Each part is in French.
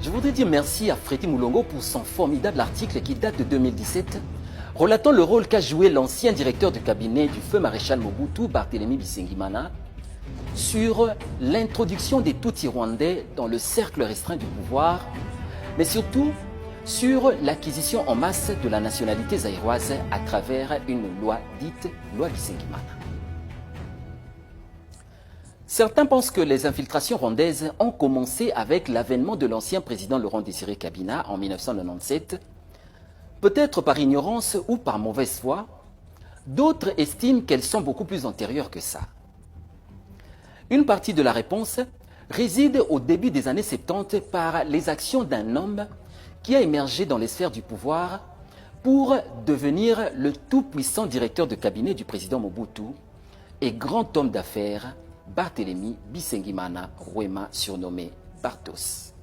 Je voudrais dire merci à Freddy Moulongo pour son formidable article qui date de 2017, relatant le rôle qu'a joué l'ancien directeur du cabinet du feu maréchal Mobutu, Barthélemy Bisengimana, sur l'introduction des Tutsis rwandais dans le cercle restreint du pouvoir, mais surtout sur l'acquisition en masse de la nationalité zaïroise à travers une loi dite loi Bisengimana. Certains pensent que les infiltrations rwandaises ont commencé avec l'avènement de l'ancien président Laurent-Désiré Kabila en 1997, peut-être par ignorance ou par mauvaise foi. D'autres estiment qu'elles sont beaucoup plus antérieures que ça. Une partie de la réponse réside au début des années 70 par les actions d'un homme qui a émergé dans les sphères du pouvoir pour devenir le tout-puissant directeur de cabinet du président Mobutu et grand homme d'affaires Barthélemy Bisengimana Rwema, surnommé Barthos.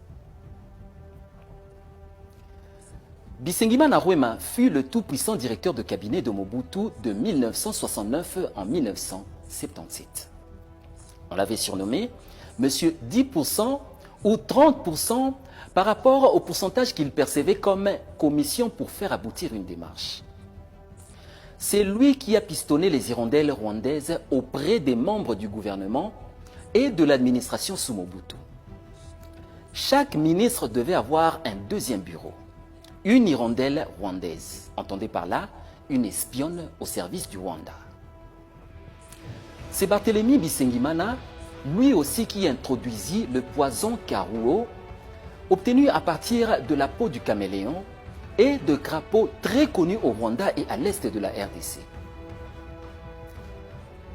Bisengimana Rwema fut le tout-puissant directeur de cabinet de Mobutu de 1969 en 1977. On l'avait surnommé Monsieur 10% ou 30% par rapport au pourcentage qu'il percevait comme commission pour faire aboutir une démarche. C'est lui qui a pistonné les hirondelles rwandaises auprès des membres du gouvernement et de l'administration sous Mobutu. Chaque ministre devait avoir un deuxième bureau, une hirondelle rwandaise, entendez par là une espionne au service du Rwanda. C'est Barthélemy Bisengimana, lui aussi qui introduisit le poison Karuo, obtenu à partir de la peau du caméléon et de crapauds très connus au Rwanda et à l'est de la RDC.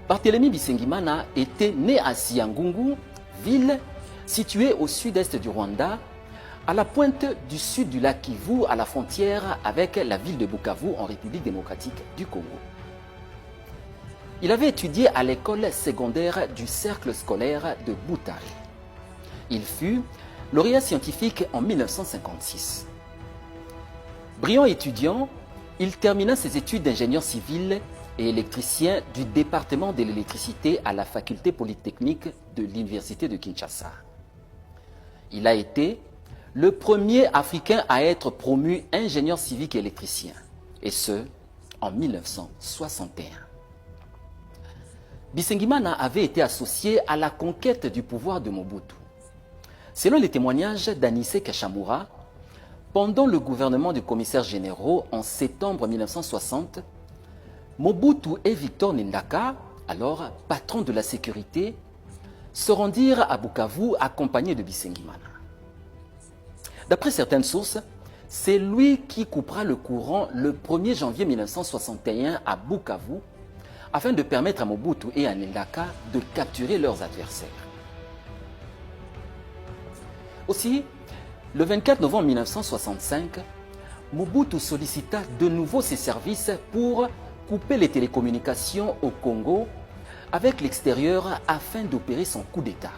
Barthélemy Bisengimana était né à Siangungu, ville située au sud-est du Rwanda, à la pointe du sud du lac Kivu, à la frontière avec la ville de Bukavu en République démocratique du Congo. Il avait étudié à l'école secondaire du cercle scolaire de Butare. Il fut lauréat scientifique en 1956. Brillant étudiant, il termina ses études d'ingénieur civil et électricien du département de l'électricité à la faculté polytechnique de l'université de Kinshasa. Il a été le premier Africain à être promu ingénieur civique et électricien, et ce, en 1961. Bisengimana avait été associé à la conquête du pouvoir de Mobutu. Selon les témoignages d'Anissé Kashamura, pendant le gouvernement du commissaire général en septembre 1960, Mobutu et Victor Ndaka, alors patron de la sécurité, se rendirent à Bukavu accompagnés de Bisengimana. D'après certaines sources, c'est lui qui coupera le courant le 1er janvier 1961 à Bukavu afin de permettre à Mobutu et à Ndaka de capturer leurs adversaires. Aussi, le 24 novembre 1965, Mobutu sollicita de nouveau ses services pour couper les télécommunications au Congo avec l'extérieur afin d'opérer son coup d'État.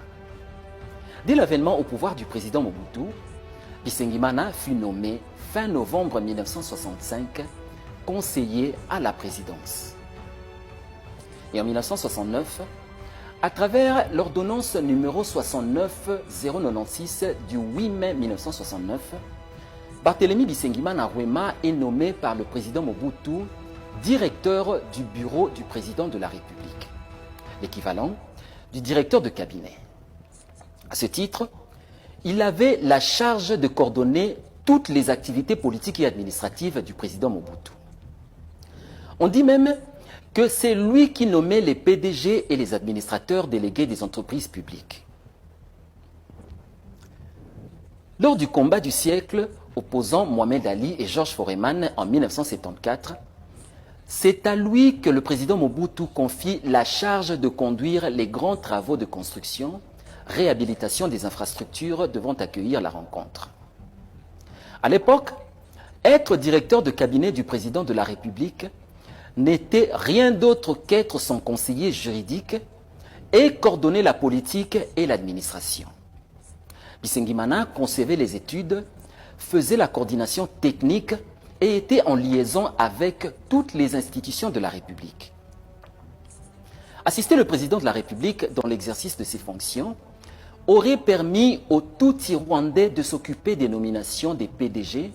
Dès l'avènement au pouvoir du président Mobutu, Bisengimana fut nommé fin novembre 1965 conseiller à la présidence. Et en 1969, à travers l'ordonnance numéro 69-096 du 8 mai 1969, Barthélemy Bisengimana Rwema est nommé par le président Mobutu directeur du bureau du président de la République, l'équivalent du directeur de cabinet. À ce titre, il avait la charge de coordonner toutes les activités politiques et administratives du président Mobutu. On dit même que c'est lui qui nommait les PDG et les administrateurs délégués des entreprises publiques. Lors du combat du siècle opposant Mohamed Ali et Georges Foreman en 1974, c'est à lui que le président Mobutu confie la charge de conduire les grands travaux de construction, réhabilitation des infrastructures devant accueillir la rencontre. À l'époque, être directeur de cabinet du président de la République n'était rien d'autre qu'être son conseiller juridique et coordonner la politique et l'administration. Bisengimana concevait les études, faisait la coordination technique et était en liaison avec toutes les institutions de la République. Assister le président de la République dans l'exercice de ses fonctions aurait permis aux Tutsi-Rwandais de s'occuper des nominations des PDG,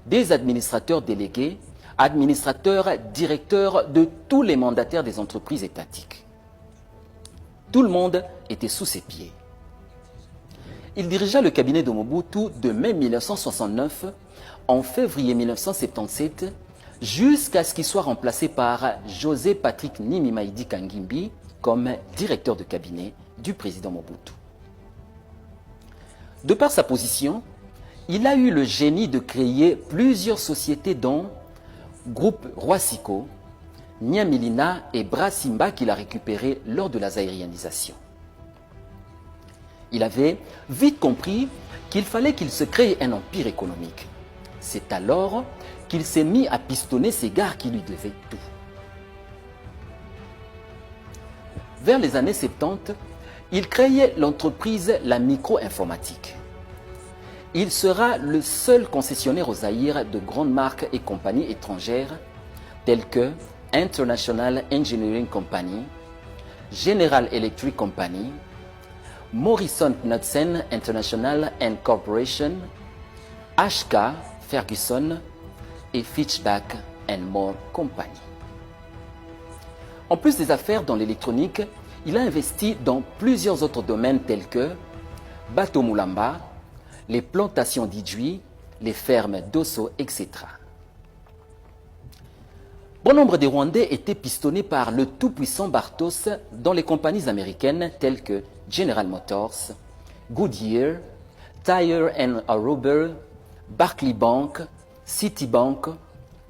des administrateurs délégués, administrateurs, directeurs de tous les mandataires des entreprises étatiques. Tout le monde était sous ses pieds. Il dirigea le cabinet de Mobutu de mai 1969 en février 1977 jusqu'à ce qu'il soit remplacé par José Patrick Nimimaïdi Kangimbi comme directeur de cabinet du président Mobutu. De par sa position, il a eu le génie de créer plusieurs sociétés dont Groupe Rwasiko, Nyamilina et Brasimba qu'il a récupéré lors de la zaïrianisation. Il avait vite compris qu'il fallait qu'il se crée un empire économique. C'est alors qu'il s'est mis à pistonner ces gars qui lui devaient tout. Vers les années 70, il créait l'entreprise La Micro-Informatique. Il sera le seul concessionnaire au Zaïre de grandes marques et compagnies étrangères telles que International Engineering Company, General Electric Company, Morrison Knudsen International and Corporation, HK Ferguson et Fitchback and More Company. En plus des affaires dans l'électronique, il a investi dans plusieurs autres domaines tels que Bateau Moulamba, les plantations d'Idjui, les fermes d'Osso, etc. Bon nombre des Rwandais étaient pistonnés par le tout-puissant Bartos dans les compagnies américaines telles que General Motors, Goodyear, Tire & Rubber, Barclay Bank, Citibank,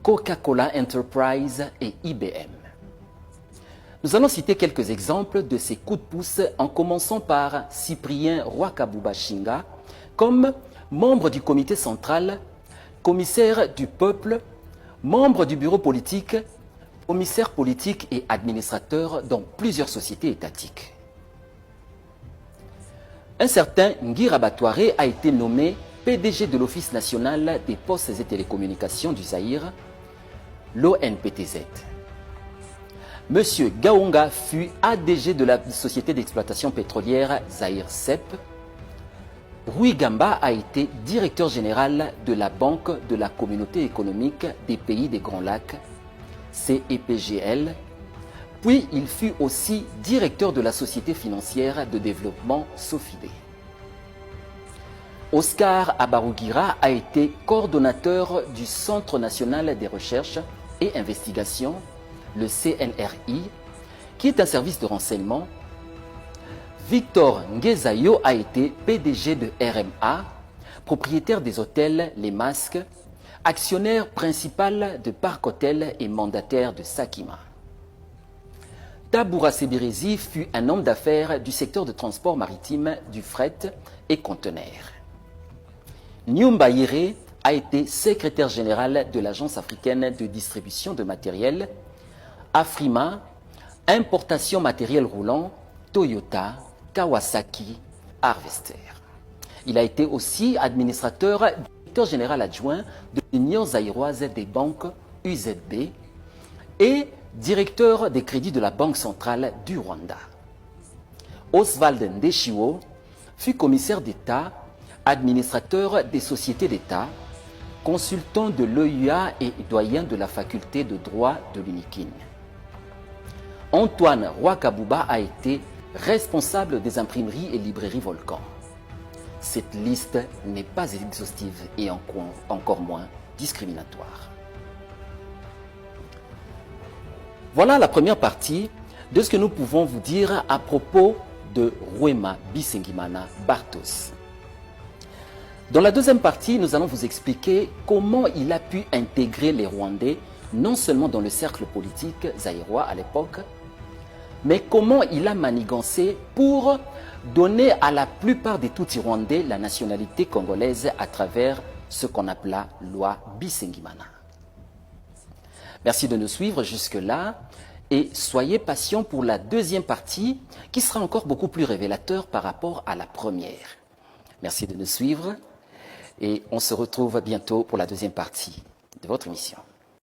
Coca-Cola Enterprise et IBM. Nous allons citer quelques exemples de ces coups de pouce en commençant par Cyprien Rwakabuba-Shinga comme membre du comité central, commissaire du peuple, membre du bureau politique, commissaire politique et administrateur dans plusieurs sociétés étatiques. Un certain Ngira Batouaré a été nommé PDG de l'Office national des postes et télécommunications du Zaïre, l'ONPTZ. Monsieur Gaonga fut ADG de la société d'exploitation pétrolière Zaïre CEP. Rui Gamba a été directeur général de la Banque de la Communauté économique des pays des Grands Lacs, CEPGL, puis il fut aussi directeur de la société financière de développement Sofidé. Oscar Abarugira a été coordonnateur du Centre national des recherches et investigations, le CNRI, qui est un service de renseignement. Victor Ngezayo a été PDG de RMA, propriétaire des hôtels Les Masques, actionnaire principal de Parc Hôtel et mandataire de Sakima. Taboura Sebirezi fut un homme d'affaires du secteur de transport maritime, du fret et conteneurs. Nyumba Yere a été secrétaire général de l'Agence africaine de distribution de matériel, Afrima, importation matériel roulant, Toyota, Kawasaki, Harvester. Il a été aussi administrateur, directeur général adjoint de l'Union zaïroise des banques UZB et directeur des crédits de la Banque centrale du Rwanda. Oswald Ndeshiwo fut commissaire d'État, administrateur des sociétés d'État, consultant de l'OUA et doyen de la faculté de droit de l'UNIKIN. Antoine Rwakabuba a été responsable des imprimeries et librairies Volcan. Cette liste n'est pas exhaustive et encore moins discriminatoire. Voilà la première partie de ce que nous pouvons vous dire à propos de Rwema Bisengimana Bartos. Dans la deuxième partie, nous allons vous expliquer comment il a pu intégrer les Rwandais, non seulement dans le cercle politique zaïrois à l'époque, mais comment il a manigancé pour donner à la plupart des Tutsi-Rwandais la nationalité congolaise à travers ce qu'on appela loi Bisengimana. Merci de nous suivre jusque-là et soyez patients pour la deuxième partie qui sera encore beaucoup plus révélateur par rapport à la première. Merci de nous suivre et on se retrouve bientôt pour la deuxième partie de votre émission.